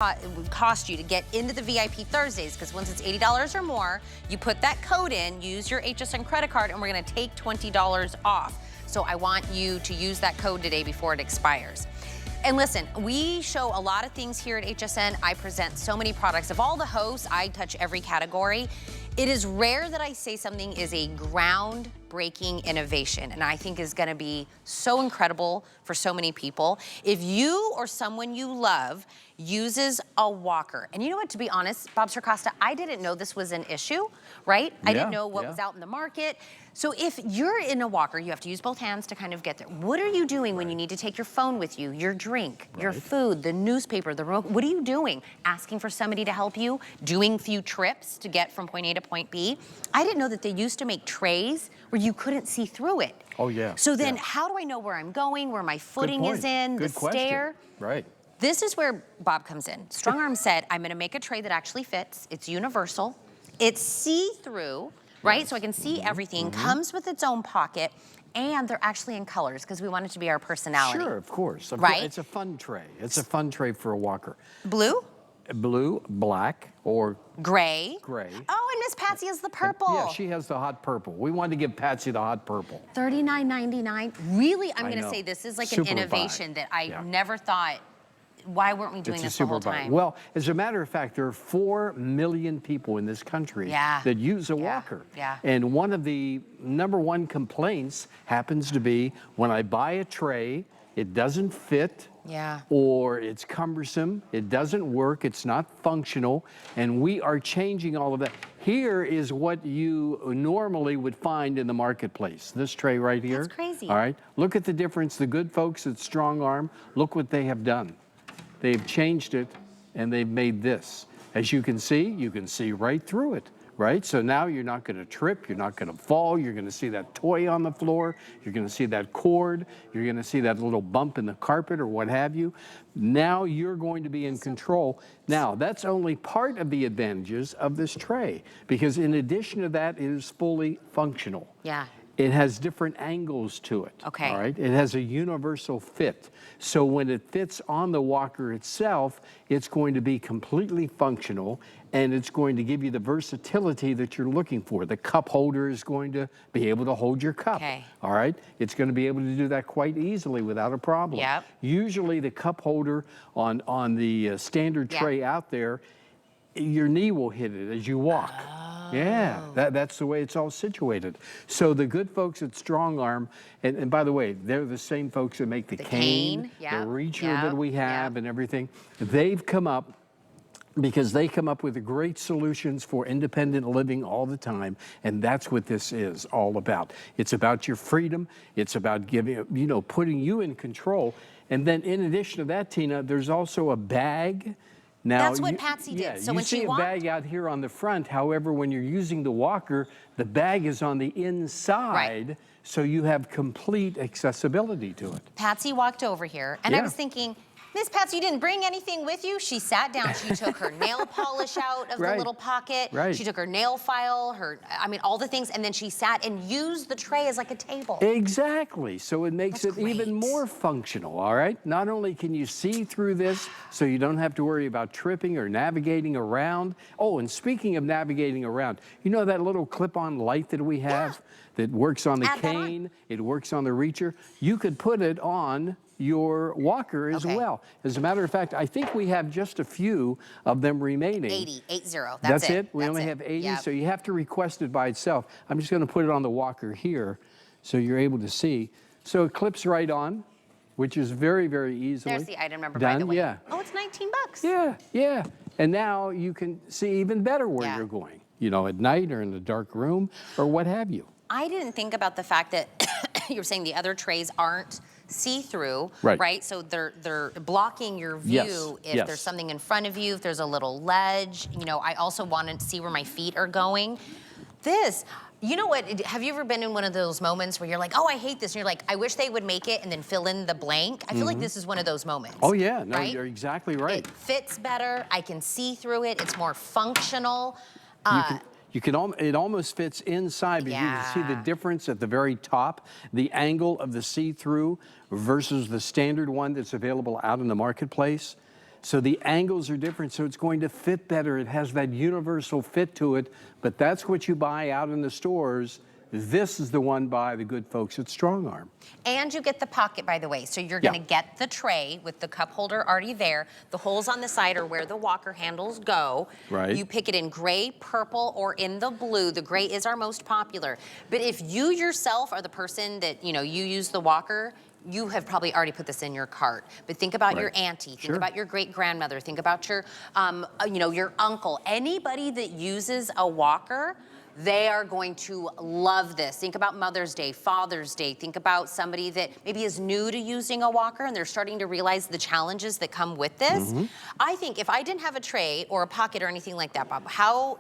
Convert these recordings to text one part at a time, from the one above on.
it would cost you to get into the VIP Thursdays, because once it's $80 or more, you put that code in, use your HSN credit card, and we're gonna take $20 off. So I want you to use that code today before it expires. And listen, we show a lot of things here at HSN. I present so many products. Of all the hosts, I touch every category. It is rare that I say something is a groundbreaking innovation, and I think is gonna be so incredible for so many people. If you or someone you love uses a walker, and you know what, to be honest, Bob Circosta, I didn't know this was an issue, right? I didn't know what was out in the market. So if you're in a walker, you have to use both hands to kind of get there. What are you doing when you need to take your phone with you, your drink, your food, the newspaper, the remote? What are you doing? Asking for somebody to help you? Doing few trips to get from point A to point B? I didn't know that they used to make trays where you couldn't see through it. Oh yeah. So then how do I know where I'm going, where my footing is in, the stair? Right. This is where Bob comes in. StrongArm said, I'm gonna make a tray that actually fits. It's universal. It's see-through, right? So I can see everything. Comes with its own pocket, and they're actually in colors because we want it to be our personality. Sure, of course. Right? It's a fun tray. It's a fun tray for a walker. Blue? Blue, black, or gray. Gray. Oh, and Miss Patsy has the purple. Yeah, she has the hot purple. We wanted to give Patsy the hot purple. $39.99. Really, I'm gonna say this is like an innovation that I never thought. Why weren't we doing this the whole time? Well, as a matter of fact, there are 4 million people in this country that use a walker. And one of the #1 complaints happens to be when I buy a tray, it doesn't fit, or it's cumbersome, it doesn't work, it's not functional, and we are changing all of that. Here is what you normally would find in the marketplace. This tray right here. That's crazy. All right, look at the difference. The good folks at StrongArm, look what they have done. They've changed it, and they've made this. As you can see right through it, right? So now you're not gonna trip, you're not gonna fall, you're gonna see that toy on the floor, you're gonna see that cord, you're gonna see that little bump in the carpet or what have you. Now you're going to be in control. Now, that's only part of the advantages of this tray, because in addition to that, it is fully functional. It has different angles to it. All right. It has a universal fit. So when it fits on the walker itself, it's going to be completely functional, and it's going to give you the versatility that you're looking for. The cup holder is going to be able to hold your cup. All right. It's going to be able to do that quite easily without a problem. Usually the cup holder on the standard tray out there, your knee will hit it as you walk. Yeah, that's the way it's all situated. So the good folks at StrongArm, and by the way, they're the same folks that make the cane, the reacher that we have and everything. They've come up, because they come up with great solutions for independent living all the time, and that's what this is all about. It's about your freedom. It's about giving, putting you in control. And then in addition to that, Tina, there's also a bag. Now, that's what Patsy did. So you when see she a bag out here on the front. However, when you're using the walker, the bag is on the inside, so you have complete accessibility to it. Patsy walked over here, and I was thinking, Miss Patsy, you didn't bring anything with you? She sat down, she took her nail polish out of the little pocket, she took her nail file, all the things, and then she sat and used the tray as like a table. Exactly, so it makes it even more functional, all right? Not only can you see through this, so you don't have to worry about tripping or navigating around. Oh, and speaking of navigating around, you know that little clip-on light that we have that works on the cane, it works on the reacher? You could put it on your walker as well. As a matter of fact, I think we have just a few of them remaining. 80. That's it. We only have 80, so you have to request it by itself. I'm just going to put it on the walker here so you're able to see. So it clips right on, which is very, very easily There's the item number, by the way. Oh, it's 19 bucks. Yeah. And now you can see even better where you're going, at night or in a dark room or what have you. I didn't think about the fact that you were saying the other trays aren't see-through, right? So they're blocking your view if there's something in front of you, if there's a little ledge. I also want to see where my feet are going. You know what, have you ever been in one of those moments where you're like, oh, I hate this, and you're like, I wish they would make it and then fill in the blank? I feel like this is one of those moments. Oh yeah, no, you're exactly right. It fits better, I can see through it, it's more functional. It almost fits inside, because you can see the difference at the very top, the angle of the see-through versus the standard one that's available out in the marketplace. So the angles are different, so it's going to fit better. It has that universal fit to it, but that's what you buy out in the stores. This is the one by the good folks at StrongArm. And you get the pocket, by the way. So you're gonna get the tray with the cup holder already there. The holes on the side are where the walker handles go. Right. You pick it in gray, purple, or in the blue. The gray is our most popular. But if you yourself are the person that, you use the walker, you have probably already put this in your cart. But think about your auntie, think about your great-grandmother, think about your, your uncle. Anybody that uses a walker, they are going to love this. Think about Mother's Day, Father's Day. Think about somebody that maybe is new to using a walker and they're starting to realize the challenges that come with this. I think if I didn't have a tray or a pocket or anything like that, Bob,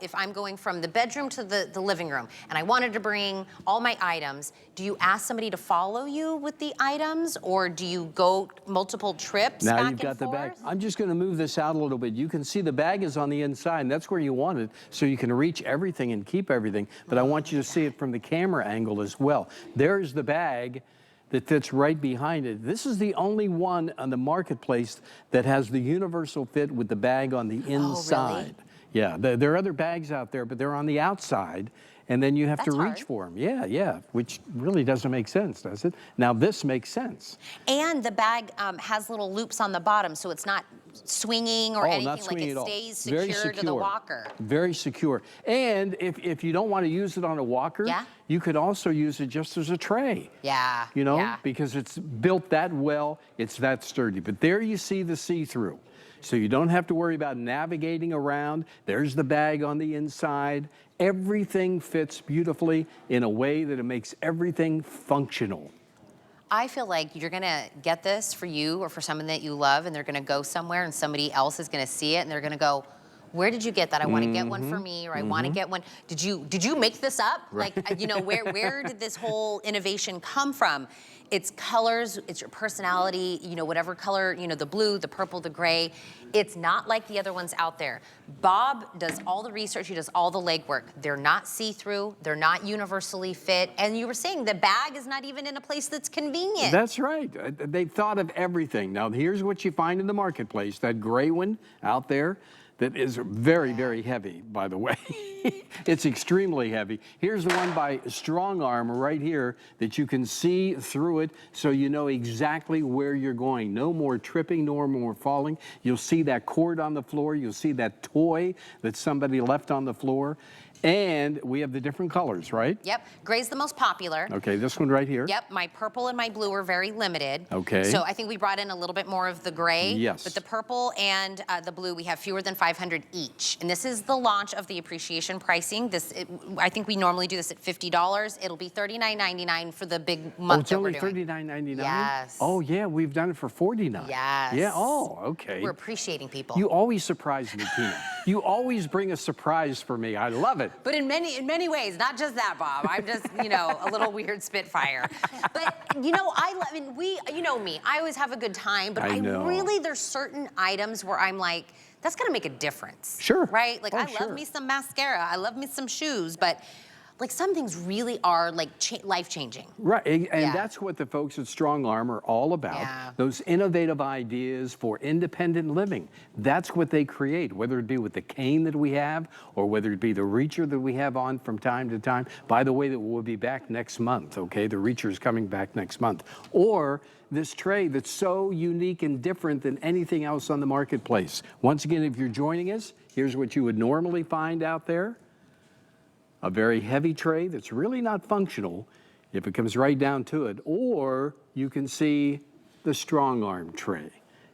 if I'm going from the bedroom to the living room and I wanted to bring all my items, do you ask somebody to follow you with the items or do you go multiple trips now back you've got and the forth? bag. I'm just going to move this out a little bit. You can see the bag is on the inside, and that's where you want it, so you can reach everything and keep everything. But I want you to see it from the camera angle as well. There's the bag that fits right behind it. This is the only one on the marketplace that has the universal fit with the bag on the inside. Oh, really? Yeah, there are other bags out there, but they're on the outside, and then you have to reach for them. Yeah, which really doesn't make sense, does it? Now this makes sense. And the bag has little loops on the bottom, so it's not swinging or anything, not swinging like at it all. stays Very secure to the walker. Very secure. And if you don't want to use it on a walker, you could also use it just as a tray. Yeah. Because it's built that well, it's that sturdy. But there you see the see-through. So you don't have to worry about navigating around. There's the bag on the inside. Everything fits beautifully in a way that it makes everything functional. I feel like you're gonna get this for you or for someone that you love, and they're gonna go somewhere and somebody else is gonna see it and they're gonna go, where did you get that? I want to get one for me, or I want to get one. Did you make this up? Right. Like, where did this whole innovation come from? It's colors, it's your personality, whatever color, the blue, the purple, the gray. It's not like the other ones out there. Bob does all the research, he does all the legwork. They're not see-through, they're not universally fit, and you were saying the bag is not even in a place that's convenient. That's right. They've thought of everything. Now, here's what you find in the marketplace, that gray one out there, that is very, very heavy, by the way. It's extremely heavy. Here's the one by StrongArm right here that you can see through it, so you know exactly where you're going. No more tripping, no more falling. You'll see that cord on the floor. You'll see that toy that somebody left on the floor. And we have the different colors, right? Yep, gray's the most popular. Okay, this one right here. Yep, my purple and my blue are very limited. Okay. So I think we brought in a little bit more of the gray. Yes. But the purple and the blue, we have fewer than 500 each. And this is the launch of the appreciation pricing. I think we normally do this at $50. It'll be $39.99 for the big month that we're doing. Oh, it's only $39.99? Yes. Oh, yeah, we've done it for $49. Yes. Yeah, oh, okay. We're appreciating people. You always surprise me, Tina. You always bring a surprise for me. I love it. But in many ways, not just that, Bob. I'm just, a little weird spitfire. But, you know me, I always have a good time, but I really, there's certain items where I'm like, that's gonna make a difference. Sure. Right? Like, I love me some mascara, I love me some shoes, but like some things really are like life-changing. Right, and that's what the folks at StrongArm are all about. Yeah. Those innovative ideas for independent living. That's what they create, whether it be with the cane that we have or whether it be the reacher that we have on from time to time. By the way, that we'll be back next month, okay? The reacher is coming back next month. Or this tray that's so unique and different than anything else on the marketplace. Once again, if you're joining us, here's what you would normally find out there. A very heavy tray that's really not functional if it comes right down to it. Or you can see the StrongArm tray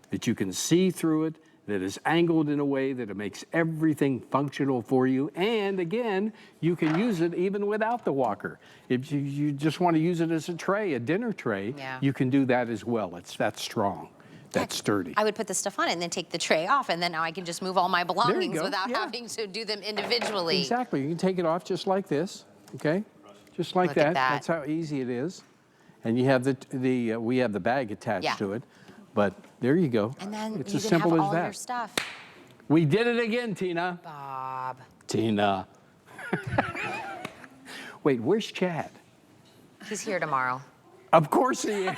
that you can see through it, that is angled in a way that it makes everything functional for you. And again, you can use it even without the walker. If you just want to use it as a tray, a dinner tray, you can do that as well. It's that strong. That's sturdy. I would put the stuff on it and then take the tray off, and then now I can just move all my belongings without having to do them individually. Exactly. You can take it off just like this, okay? Just like that. That's how easy it is. And you have we have the bag attached to it. But there you go. And then it's you as can simple have as all that. your stuff. We did it again, Tina. Bob. Tina. Wait, where's Chad? He's here tomorrow. Of course he is.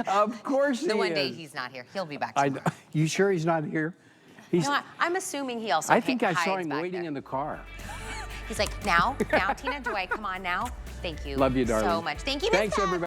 Of course he is. The one day he's not here. He'll be back I tomorrow. know. You sure he's not here? He's, No, I'm assuming he also I think I saw hides him back waiting there. in the car. He's like, now, Tina Joy, come on now. Thank you. Love you, darling. So much. Thank you, Miss Thanks, Pat. everybody.